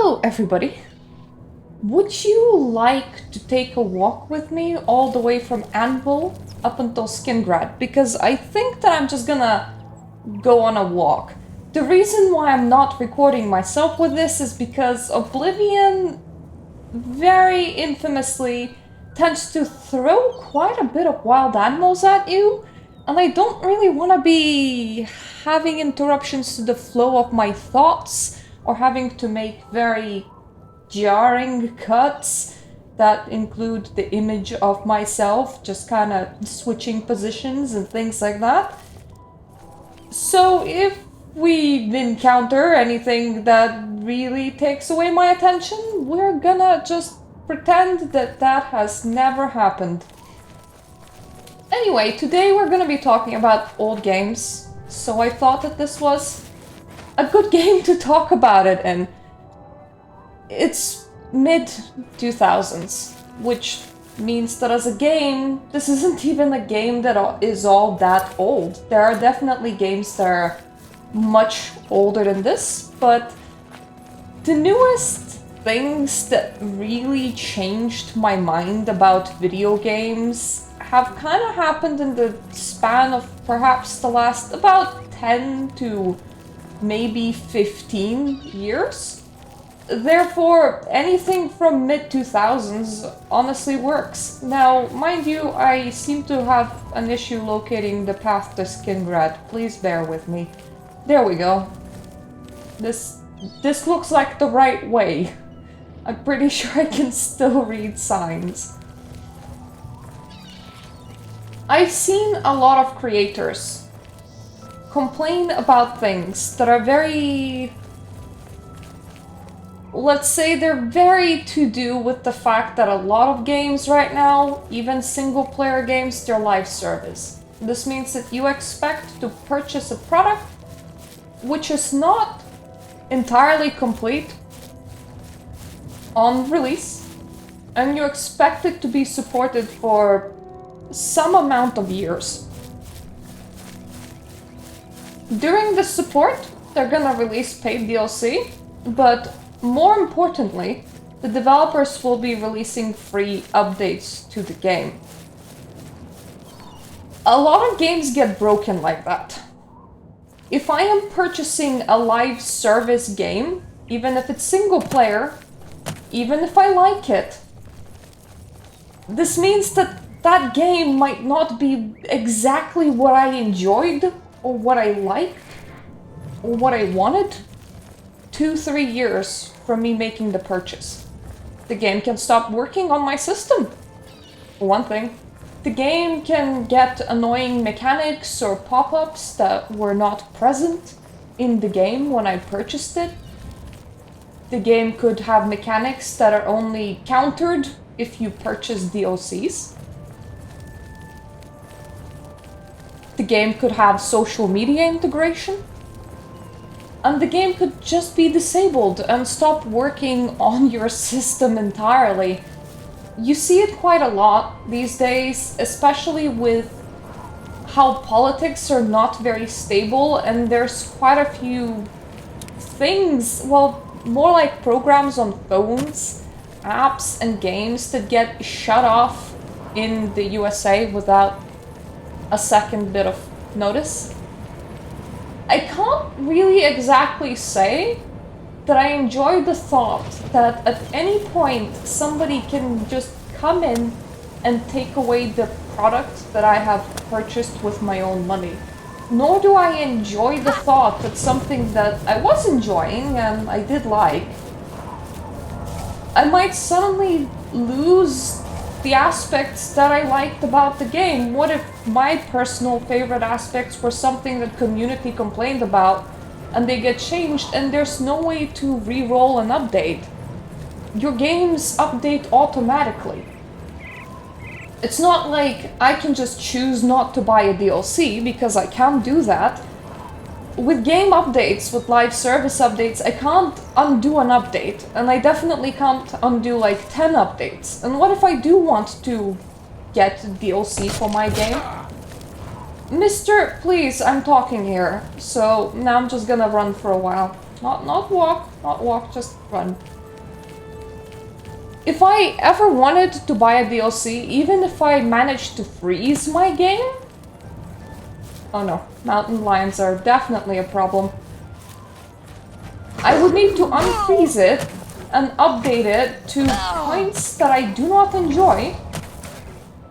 Hello, everybody. Would you like to take a walk with me all the way from Anvil up until Skingrad? Because I think that I'm just gonna go on a walk. The reason why I'm not recording myself with this is because Oblivion very infamously tends to throw quite a bit of wild animals at you, and I don't really want to be having interruptions to the flow of my thoughts or having to make very jarring cuts that include the image of myself just kind of switching positions and things like that. So if we encounter anything that really takes away my attention, we're gonna just pretend that that has never happened. Anyway, today we're gonna be talking about old games, so I thought that this was a good game to talk about it in. It's mid-2000s, which means that as a game, this isn't even a game that is all that old. There are definitely games that are much older than this, but the newest things that really changed my mind about video games have kind of happened in the span of perhaps the last about 10 to maybe 15 years. Therefore, anything from mid-2000s honestly works. Now, mind you, I seem to have an issue locating the path to Skingrad. Please bear with me. There we go. This looks like the right way. I'm pretty sure I can still read signs. I've seen a lot of creators complain about things that are very... let's say they're very to do with the fact that a lot of games right now, even single-player games, they're live service. This means that you expect to purchase a product which is not entirely complete on release, and you expect it to be supported for some amount of years. During the support, they're gonna release paid DLC, but more importantly, the developers will be releasing free updates to the game. A lot of games get broken like that. If I am purchasing a live service game, even if it's single player, even if I like it, this means that that game might not be exactly what I enjoyed, or what I liked, or what I wanted 2-3 years from me making the purchase. The game can stop working on my system, for one thing. The game can get annoying mechanics or pop-ups that were not present in the game when I purchased it. The game could have mechanics that are only countered if you purchase DLCs. The game could have social media integration. And the game could just be disabled and stop working on your system entirely. You see it quite a lot these days, especially with how politics are not very stable, and there's quite a few things, well, more like programs on phones, apps and games that get shut off in the USA without a second bit of notice. I can't really exactly say that I enjoy the thought that at any point somebody can just come in and take away the product that I have purchased with my own money. Nor do I enjoy the thought that something that I was enjoying and I did like, I might suddenly lose the aspects that I liked about the game. What if my personal favorite aspects were something that community complained about and they get changed and there's no way to re-roll an update? Your games update automatically. It's not like I can just choose not to buy a DLC, because I can't do that. With game updates, with live service updates, I can't undo an update, and I definitely can't undo like 10 updates. And what if I do want to get DLC for my game? Mister, please, I'm talking here, so now I'm just gonna run for a while. Not walk, just run. If I ever wanted to buy a DLC, even if I managed to freeze my game... Oh no, mountain lions are definitely a problem. I would need to unfreeze it and update it to points that I do not enjoy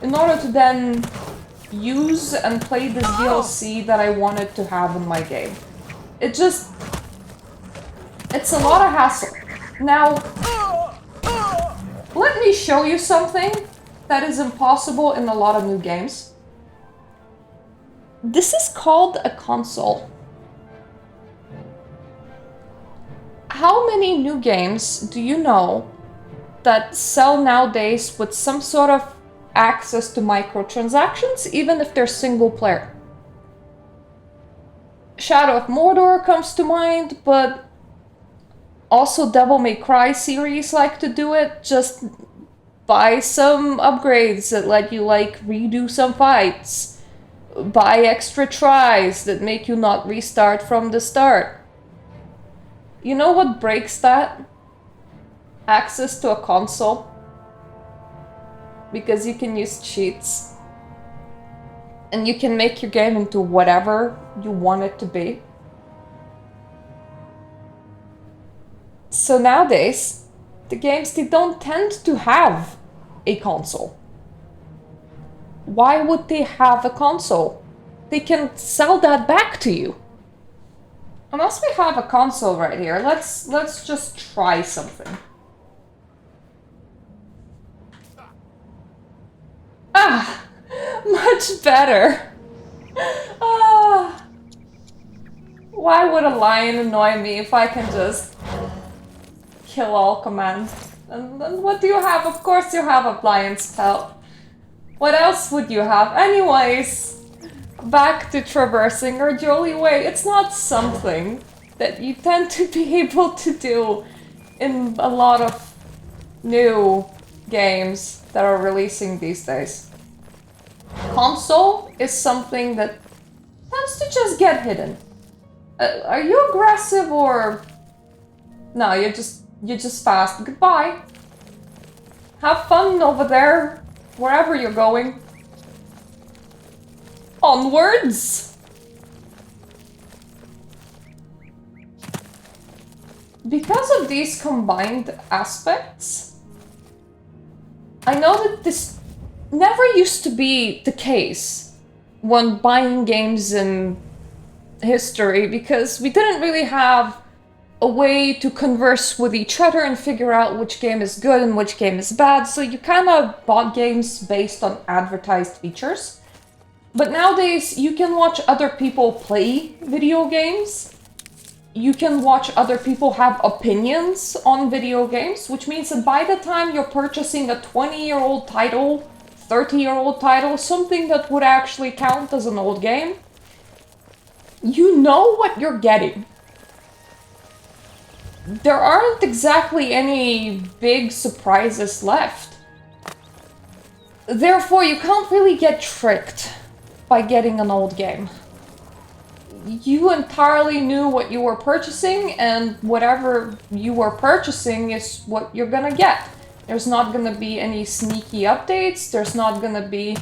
in order to then use and play this DLC that I wanted to have in my game. It just... It's a lot of hassle. Now, let me show you something that is impossible in a lot of new games. This is called a console. How many new games do you know that sell nowadays with some sort of access to microtransactions, even if they're single player? Shadow of Mordor comes to mind, but also Devil May Cry series like to do it. Just buy some upgrades that let you like redo some fights. Buy extra tries that make you not restart from the start. You know what breaks that? Access to a console. Because you can use cheats. And you can make your game into whatever you want it to be. So nowadays, the games, they don't tend to have a console. Why would they have a console? They can sell that back to you. Unless we have a console right here, let's just try something. Ah, much better. Ah, why would a lion annoy me if I can just kill all commands? And then what do you have? Of course you have a lion's pelt. What else would you have? Anyways, back to traversing our jolly way. It's not something that you tend to be able to do in a lot of new games that are releasing these days. Console is something that tends to just get hidden. Are you aggressive or... No, you're just fast. Goodbye. Have fun over there, wherever you're going. Onwards! Because of these combined aspects, I know that this never used to be the case when buying games in history, because we didn't really have a way to converse with each other and figure out which game is good and which game is bad, so you kind of bought games based on advertised features. But nowadays, you can watch other people play video games. You can watch other people have opinions on video games, which means that by the time you're purchasing a 20-year-old title, 30-year-old title, something that would actually count as an old game, you know what you're getting. There aren't exactly any big surprises left. Therefore, you can't really get tricked by getting an old game. You entirely knew what you were purchasing, and whatever you were purchasing is what you're gonna get. There's not gonna be any sneaky updates, there's not gonna be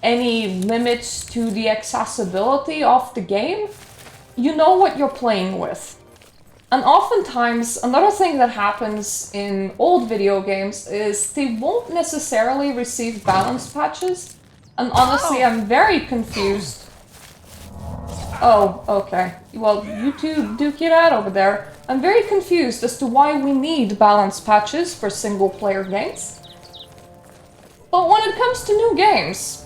any limits to the accessibility of the game. You know what you're playing with. And oftentimes, another thing that happens in old video games is they won't necessarily receive balance patches. And honestly, I'm very confused. Oh, okay. Well, you two duke it out over there. I'm very confused as to why we need balance patches for single-player games. But when it comes to new games,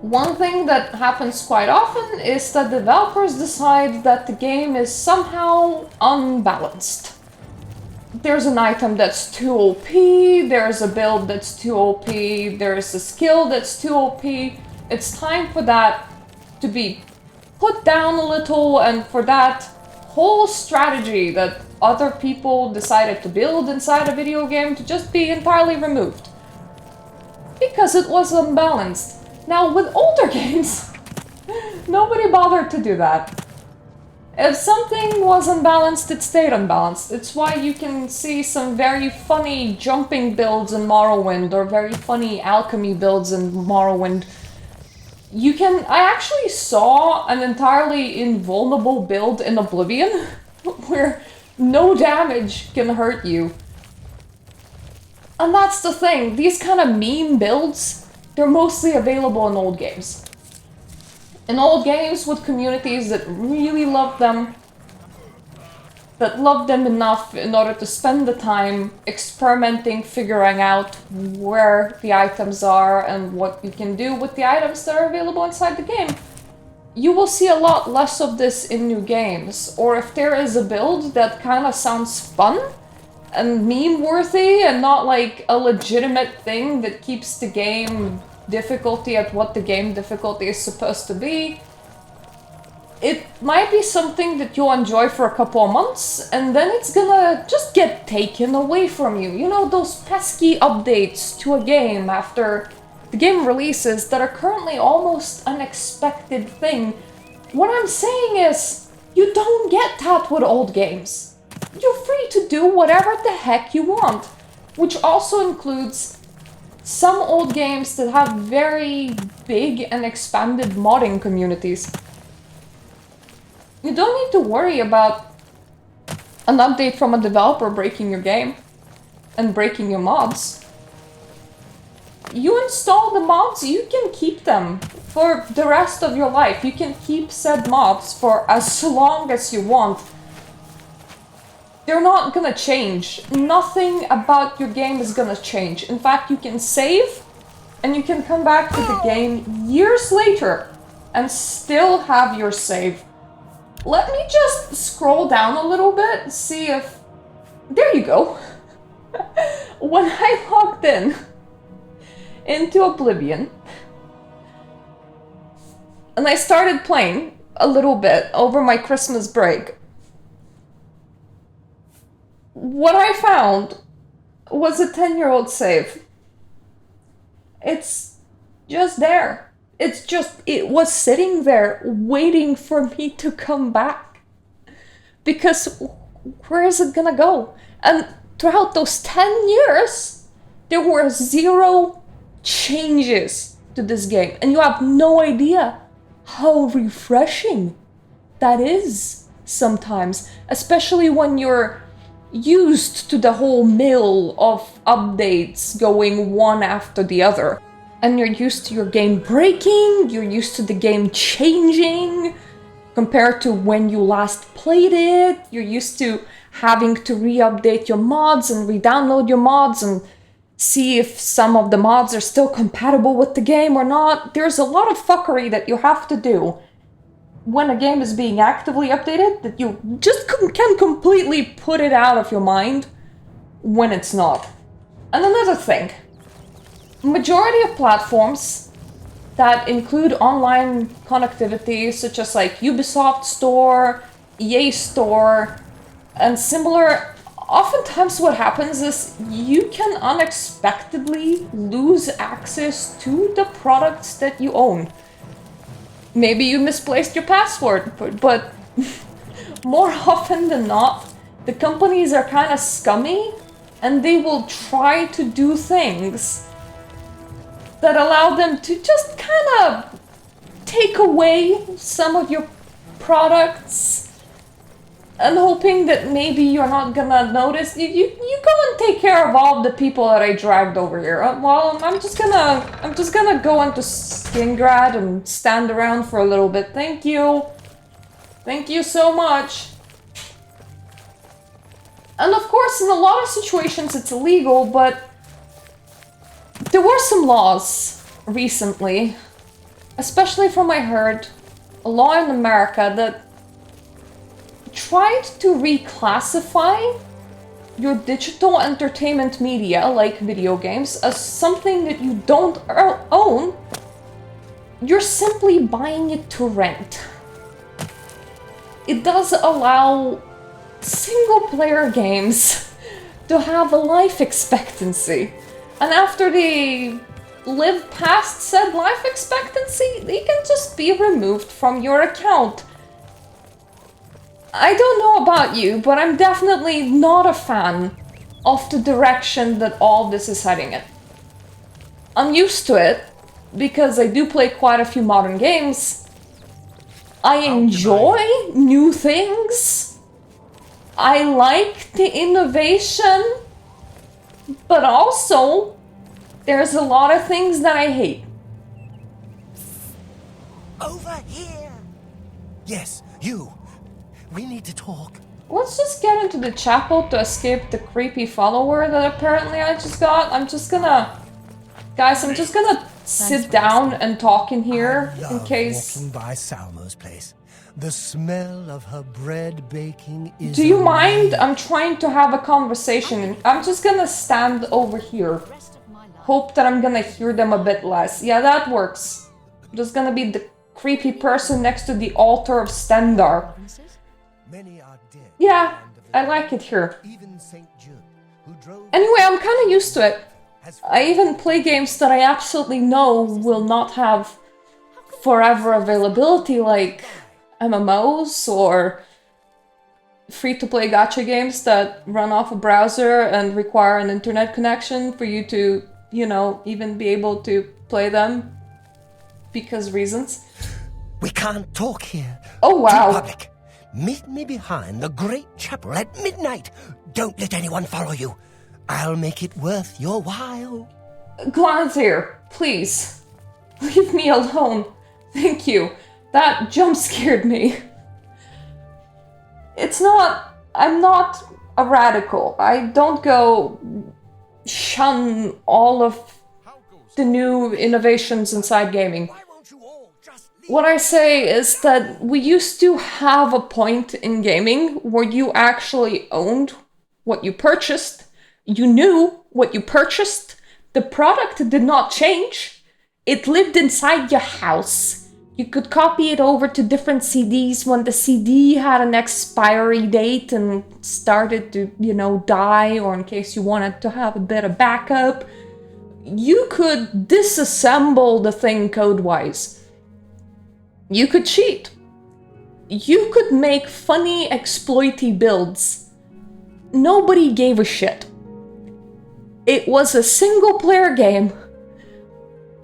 one thing that happens quite often is that developers decide that the game is somehow unbalanced. There's an item that's too OP, there's a build that's too OP, there's a skill that's too OP. It's time for that to be put down a little, and for that whole strategy that other people decided to build inside a video game to just be entirely removed. Because it was unbalanced. Now, with older games, nobody bothered to do that. If something was unbalanced, it stayed unbalanced. It's why you can see some very funny jumping builds in Morrowind, or very funny alchemy builds in Morrowind. I actually saw an entirely invulnerable build in Oblivion, where no damage can hurt you. And that's the thing, these kind of meme builds, they're mostly available in old games. In old games with communities that really love them, that love them enough in order to spend the time experimenting, figuring out where the items are and what you can do with the items that are available inside the game. You will see a lot less of this in new games, or if there is a build that kind of sounds fun and meme-worthy and not like a legitimate thing that keeps the game difficulty at what the game difficulty is supposed to be, it might be something that you'll enjoy for a couple of months, and then it's gonna just get taken away from you. You know, those pesky updates to a game after the game releases that are currently almost an expected thing. What I'm saying is, you don't get that with old games. You're free to do whatever the heck you want, which also includes some old games that have very big and expanded modding communities. You don't need to worry about an update from a developer breaking your game and breaking your mods. You install the mods, you can keep them for the rest of your life. You can keep said mods for as long as you want. They're not gonna change. Nothing about your game is gonna change. In fact, you can save and you can come back to the game years later and still have your save. Let me just scroll down a little bit, see if... There you go. When I logged into Oblivion, and I started playing a little bit over my Christmas break, what I found was a 10-year-old save. It's just there. It was sitting there waiting for me to come back. Because where is it gonna go? And throughout those 10 years, there were 0 changes to this game. And you have no idea how refreshing that is sometimes. Especially when you're used to the whole mill of updates going one after the other. And you're used to your game breaking, you're used to the game changing compared to when you last played it. You're used to having to re-update your mods and re-download your mods and see if some of the mods are still compatible with the game or not. There's a lot of fuckery that you have to do when a game is being actively updated that you just can completely put it out of your mind when it's not. And another thing, majority of platforms that include online connectivity, such as like Ubisoft Store, EA Store, and similar, oftentimes what happens is you can unexpectedly lose access to the products that you own. Maybe you misplaced your password, but more often than not, the companies are kind of scummy and they will try to do things that allow them to just kind of take away some of your products and hoping that maybe you're not gonna notice. You go and take care of all the people that I dragged over here. Well, I'm just gonna go into Skingrad and stand around for a little bit. Thank you. Thank you so much. And of course, in a lot of situations it's illegal, but there were some laws recently, especially from I heard, a law in America that tried to reclassify your digital entertainment media, like video games, as something that you don't own. You're simply buying it to rent. It does allow single-player games to have a life expectancy. And after they live past said life expectancy, they can just be removed from your account. I don't know about you, but I'm definitely not a fan of the direction that all this is heading in. I'm used to it, because I do play quite a few modern games. I enjoy new things. I like the innovation, but also there's a lot of things that I hate. Over here! Yes, you. We need to talk. Let's just get into the chapel to escape the creepy follower that apparently I just got. Guys, I'm just gonna sit down and talk in here in case... walking by Salmo's place. The smell of her bread baking is... Do you mind? I'm trying to have a conversation. I'm just gonna stand over here. Hope that I'm gonna hear them a bit less. Yeah, that works. I'm just gonna be the creepy person next to the altar of Stendar. Many are dead. Yeah, I like it here. Even Saint Jude, who drove... Anyway, I'm kind of used to it. I even play games that I absolutely know will not have forever availability, like MMOs or free-to-play gacha games that run off a browser and require an internet connection for you to, you know, even be able to play them because reasons. We can't talk here. Oh, wow. Too public. Meet me behind the great chapel at midnight. Don't let anyone follow you. I'll make it worth your while. Glance here, please. Leave me alone. Thank you. That jump scared me. I'm not a radical. I don't go shun all of the new innovations inside gaming. What I say is that we used to have a point in gaming where you actually owned what you purchased. You knew what you purchased. The product did not change. It lived inside your house. You could copy it over to different CDs when the CD had an expiry date and started to, you know, die, or in case you wanted to have a bit of backup. You could disassemble the thing code-wise. You could cheat. You could make funny exploity builds. Nobody gave a shit. It was a single-player game.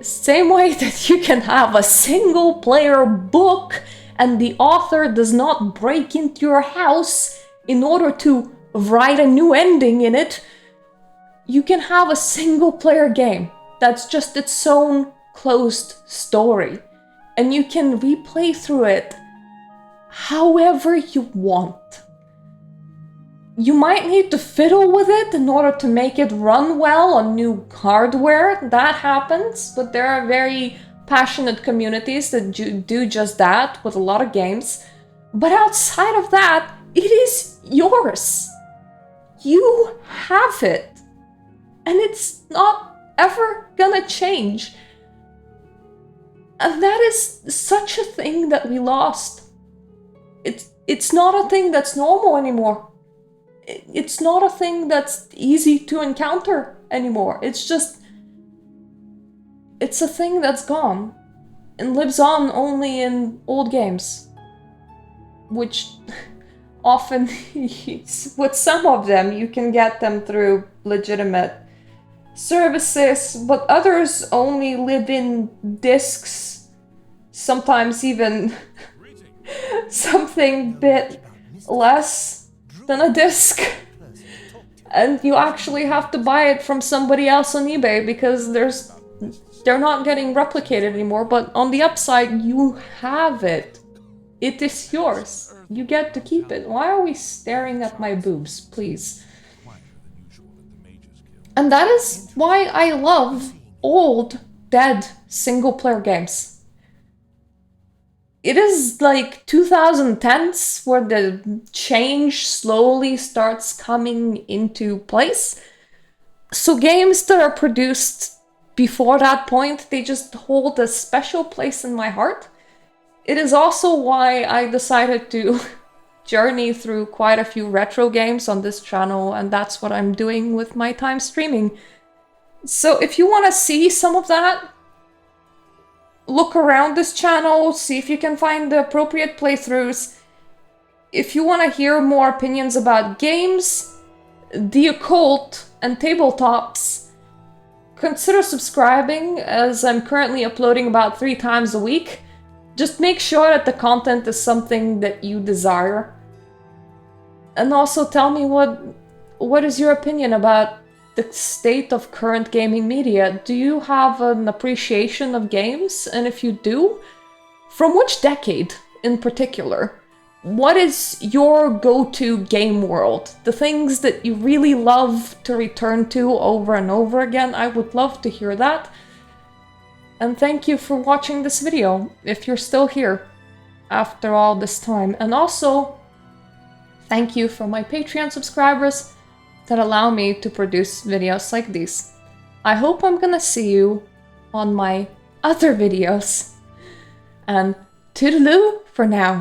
Same way that you can have a single-player book and the author does not break into your house in order to write a new ending in it. You can have a single-player game that's just its own closed story. And you can replay through it however you want. You might need to fiddle with it in order to make it run well on new hardware. That happens, but there are very passionate communities that do just that with a lot of games. But outside of that, it is yours. You have it. And it's not ever gonna change. And that is such a thing that we lost. It's not a thing that's normal anymore. It's not a thing that's easy to encounter anymore. It's a thing that's gone and lives on only in old games. Which often, with some of them, you can get them through legitimate services, but others only live in discs, sometimes even something bit less than a disc, and you actually have to buy it from somebody else on eBay because they're not getting replicated anymore. But on the upside, you have it. It is yours. You get to keep it. Why are we staring at my boobs, please? And that is why I love old, dead, single-player games. It is like 2010s where the change slowly starts coming into place. So games that are produced before that point, they just hold a special place in my heart. It is also why I decided to journey through quite a few retro games on this channel, and that's what I'm doing with my time streaming. So if you want to see some of that, look around this channel, see if you can find the appropriate playthroughs. if you want to hear more opinions about games, the occult, and tabletops, consider subscribing, as I'm currently uploading about 3 times a week. Just make sure that the content is something that you desire. And also tell me what is your opinion about the state of current gaming media. Do you have an appreciation of games? And if you do, from which decade in particular? What is your go-to game world? The things that you really love to return to over and over again? I would love to hear that. And thank you for watching this video, if you're still here after all this time. And also, thank you for my Patreon subscribers that allow me to produce videos like these. I hope I'm gonna see you on my other videos. And toodaloo for now.